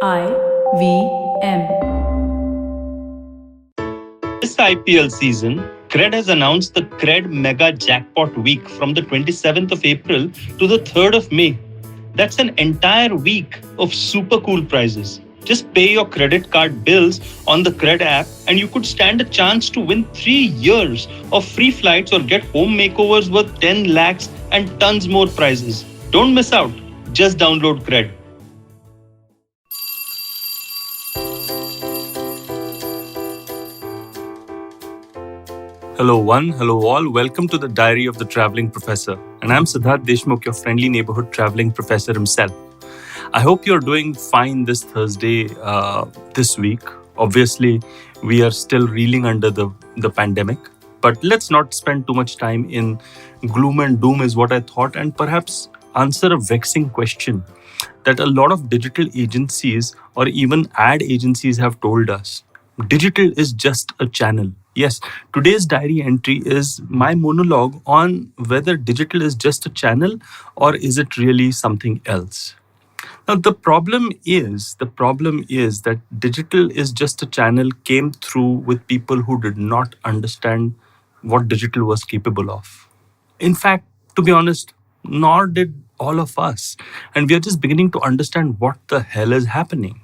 IVM. This IPL season, Cred has announced the Cred Mega Jackpot Week from the 27th of April to the 3rd of May. That's an entire week of super cool prizes. Just pay your credit card bills on the Cred app and you could stand a chance to win 3 years of free flights or get home makeovers worth 10 lakhs and tons more prizes. Don't miss out. Just download Cred. Hello, one. Hello, all. Welcome to the Diary of the Traveling Professor. And I'm Siddharth Deshmukh, your friendly neighborhood traveling professor himself. I hope you're doing fine this Thursday, this week. Obviously, we are still reeling under the pandemic. But let's not spend too much time in gloom and doom, is what I thought, and perhaps answer a vexing question that a lot of digital agencies or even ad agencies have told us. Digital is just a channel. Yes, today's diary entry is my monologue on whether digital is just a channel or is it really something else. Now the problem is that digital is just a channel came through with people who did not understand what digital was capable of. In fact, to be honest, nor did all of us. And we are just beginning to understand what the hell is happening.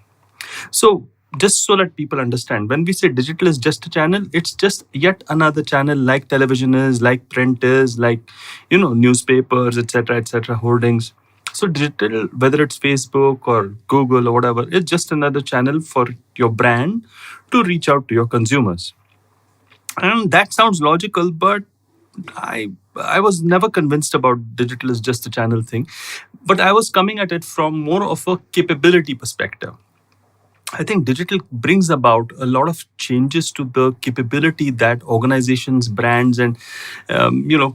So, just so that people understand, when we say digital is just a channel, it's just yet another channel like television is, like print is, like, newspapers, etc., hoardings. So, digital, whether it's Facebook or Google or whatever, it's just another channel for your brand to reach out to your consumers. And that sounds logical, but I was never convinced about digital is just a channel thing, but I was coming at it from more of a capability perspective. I think digital brings about a lot of changes to the capability that organizations, brands, and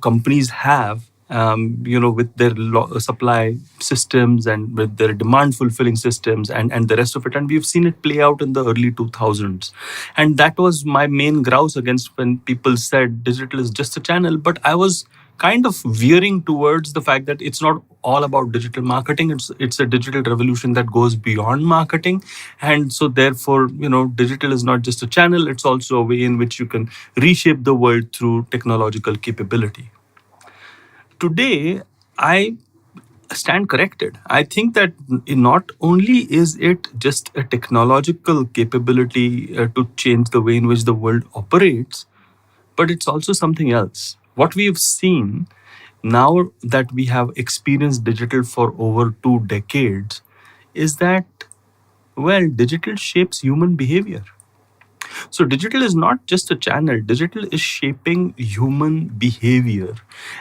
companies have. With their supply systems and with their demand fulfilling systems and the rest of it. And we've seen it play out in the early 2000s. And that was my main grouse against when people said digital is just a channel. But I was kind of veering towards the fact that it's not all about digital marketing. It's a digital revolution that goes beyond marketing. And so therefore, digital is not just a channel, it's also a way in which you can reshape the world through technological capability. Today, I stand corrected. I think that not only is it just a technological capability to change the way in which the world operates, but it's also something else. What we've seen now that we have experienced digital for over 2 decades is that, well, digital shapes human behavior. So digital is not just a channel. Digital is shaping human behavior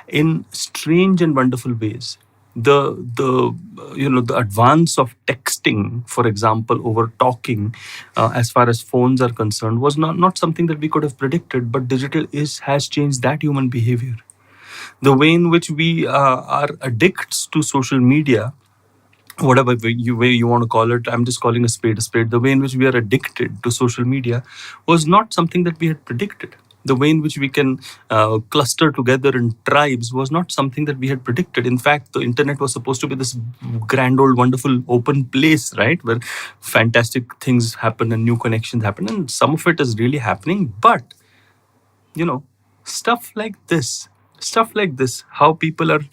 in strange and wonderful ways. The advance of texting, for example, over talking, as far as phones are concerned, was not something that we could have predicted. But digital has changed that human behavior. The way in which we are addicts to social media, whatever way you want to call it, I'm just calling a spade a spade. The way in which we are addicted to social media was not something that we had predicted. The way in which we can cluster together in tribes was not something that we had predicted. In fact, the internet was supposed to be this grand old wonderful open place, right, where fantastic things happen and new connections happen, and some of it is really happening. But stuff like this, how people are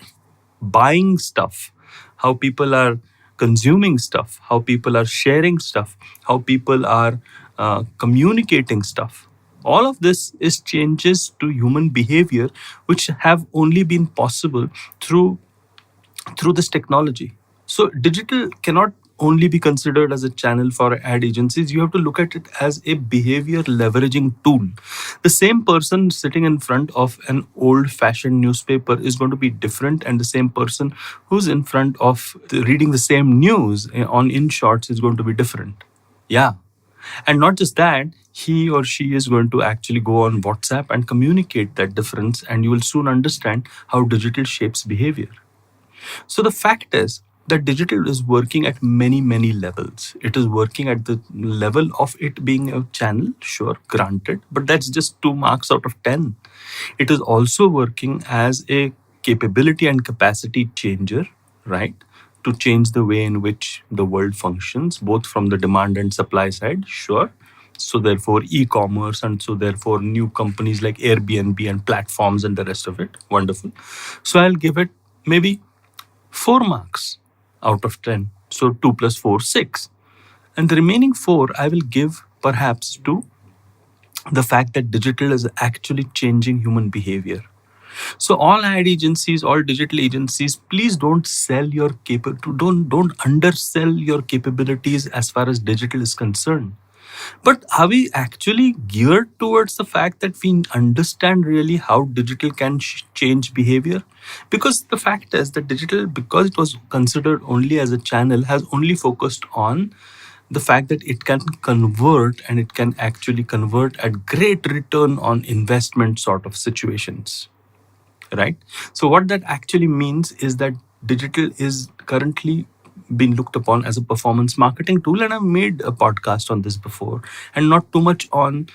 buying stuff, how people are consuming stuff, how people are sharing stuff, how people are communicating stuff. All of this is changes to human behavior which have only been possible through this technology. So digital cannot only be considered as a channel for ad agencies. You have to look at it as a behavior leveraging tool. The same person sitting in front of an old fashioned newspaper is going to be different, and the same person who's in front of reading the same news on InShots is going to be different. Yeah. And not just that, he or she is going to actually go on WhatsApp and communicate that difference, and you will soon understand how digital shapes behavior. So the fact is that digital is working at many, many levels. It is working at the level of it being a channel, sure, granted, but that's just 2 marks out of 10. It is also working as a capability and capacity changer, right? to change the way in which the world functions, both from the demand and supply side, sure. So therefore, e-commerce, and so therefore new companies like Airbnb and platforms and the rest of it. Wonderful. So I'll give it maybe 4 marks out of 10. So 2 plus 4, 6. And the remaining 4, I will give perhaps to the fact that digital is actually changing human behavior. So all ad agencies, all digital agencies, please don't sell your don't undersell your capabilities as far as digital is concerned. But are we actually geared towards the fact that we understand really how digital can change behavior? Because the fact is that digital, because it was considered only as a channel, has only focused on the fact that it can convert, and it can actually convert at great return on investment sort of situations. Right? So what that actually means is that digital is currently being looked upon as a performance marketing tool, and I've made a podcast on this before, and not too much on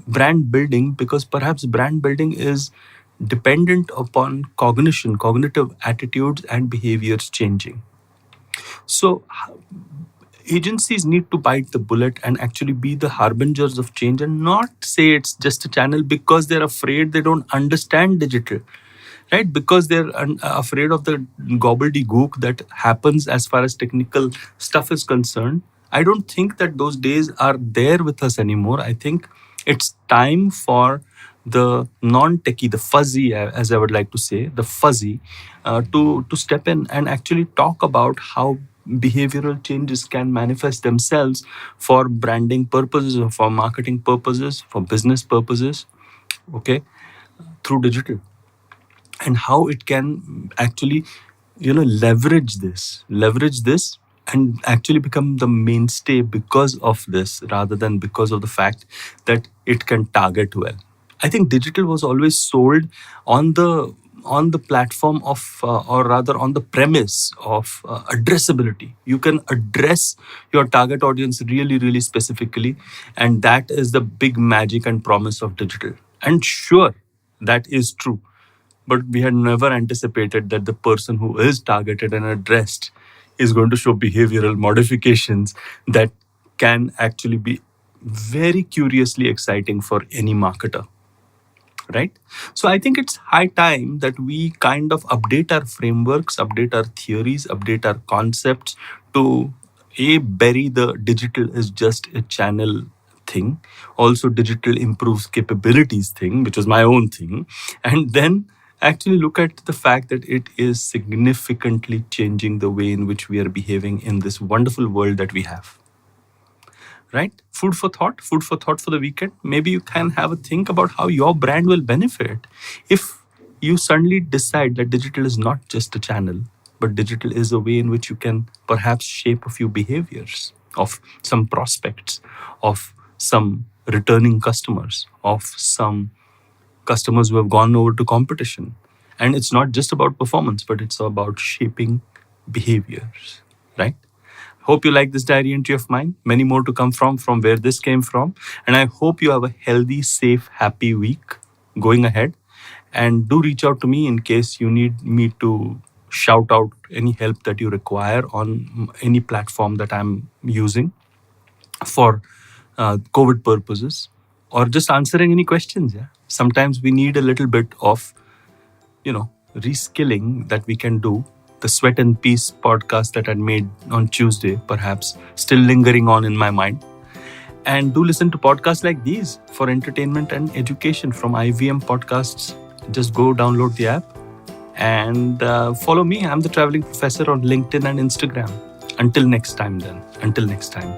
brand building, because perhaps brand building is dependent upon cognitive attitudes and behaviors changing. So agencies need to bite the bullet and actually be the harbingers of change, and not say it's just a channel because they're afraid they don't understand digital. Right? Because they're afraid of the gobbledygook that happens as far as technical stuff is concerned. I don't think that those days are there with us anymore. I think it's time for the non-techie, the fuzzy, as I would like to say, the fuzzy, to step in and actually talk about how behavioral changes can manifest themselves for branding purposes, or for marketing purposes, for business purposes, okay, through digital. And how it can actually, leverage this and actually become the mainstay because of this, rather than because of the fact that it can target well. I think digital was always sold on the platform of, or rather on the premise of addressability. You can address your target audience really, really specifically, and that is the big magic and promise of digital. And sure, that is true. But we had never anticipated that the person who is targeted and addressed is going to show behavioral modifications that can actually be very curiously exciting for any marketer. Right? So I think it's high time that we kind of update our frameworks, update our theories, update our concepts to bury the digital is just a channel thing. Also, digital improves capabilities thing, which was my own thing. And then actually look at the fact that it is significantly changing the way in which we are behaving in this wonderful world that we have. Right? Food for thought for the weekend. Maybe you can have a think about how your brand will benefit if you suddenly decide that digital is not just a channel, but digital is a way in which you can perhaps shape a few behaviors of some prospects, of some returning customers, of some customers who have gone over to competition. And it's not just about performance, but it's about shaping behaviors, right? Hope you like this diary entry of mine. Many more to come from where this came from. And I hope you have a healthy, safe, happy week going ahead. And do reach out to me in case you need me to shout out any help that you require on any platform that I'm using for COVID purposes, or just answering any questions. Yeah. Sometimes we need a little bit of, reskilling that we can do. The Sweat and Peace podcast that I made on Tuesday, perhaps still lingering on in my mind. And do listen to podcasts like these for entertainment and education from IVM Podcasts. Just go download the app and follow me. I'm the Traveling Professor on LinkedIn and Instagram. Until next time then. Until next time.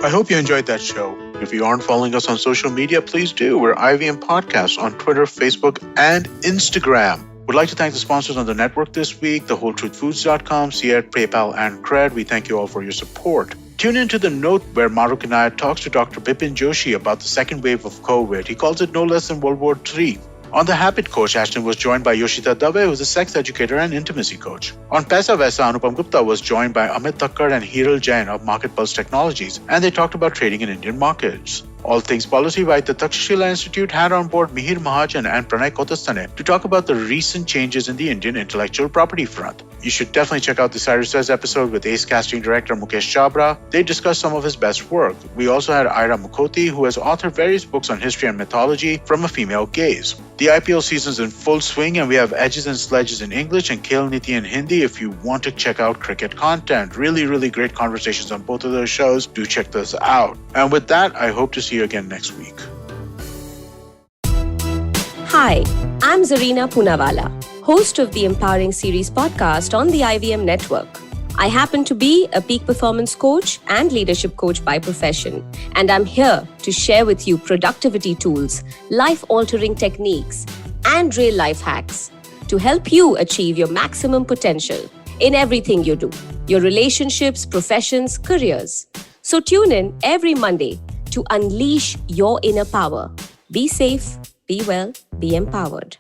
I hope you enjoyed that show. If you aren't following us on social media, please do. We're IVM Podcasts on Twitter, Facebook, and Instagram. We'd like to thank the sponsors on the network this week, thewholetruthfoods.com, Seat, PayPal, and Cred. We thank you all for your support. Tune into The Note, where Maruk Inayat talks to Dr. Bipin Joshi about the second wave of COVID. He calls it no less than World War III. On The Habit Coach, Ashton was joined by Yoshita Dave, who's a sex educator and intimacy coach. On Paisa Vaisa, Anupam Gupta was joined by Amit Thakkar and Hiral Jain of Market Pulse Technologies, and they talked about trading in Indian markets. All Things Policy by the Takshashila Institute had on board Mihir Mahajan and Pranay Kotastane to talk about the recent changes in the Indian intellectual property front. You should definitely check out the Cyrus Says episode with Ace casting director Mukesh Chabra. They discussed some of his best work. We also had Ira Mukhoti, who has authored various books on history and mythology from a female gaze. The IPL season's in full swing, and we have Edges and Sledges in English and Khel Niti in Hindi if you want to check out cricket content. Really great conversations on both of those shows. Do check those out. And with that, I hope to see you again next week. Hi, I'm Zarina Poonawalla, host of the Empowering Series podcast on the IVM network. I happen to be a peak performance coach and leadership coach by profession, and I'm here to share with you productivity tools, life-altering techniques, and real-life hacks to help you achieve your maximum potential in everything you do, your relationships, professions, careers. So tune in every Monday to unleash your inner power. Be safe, be well, be empowered.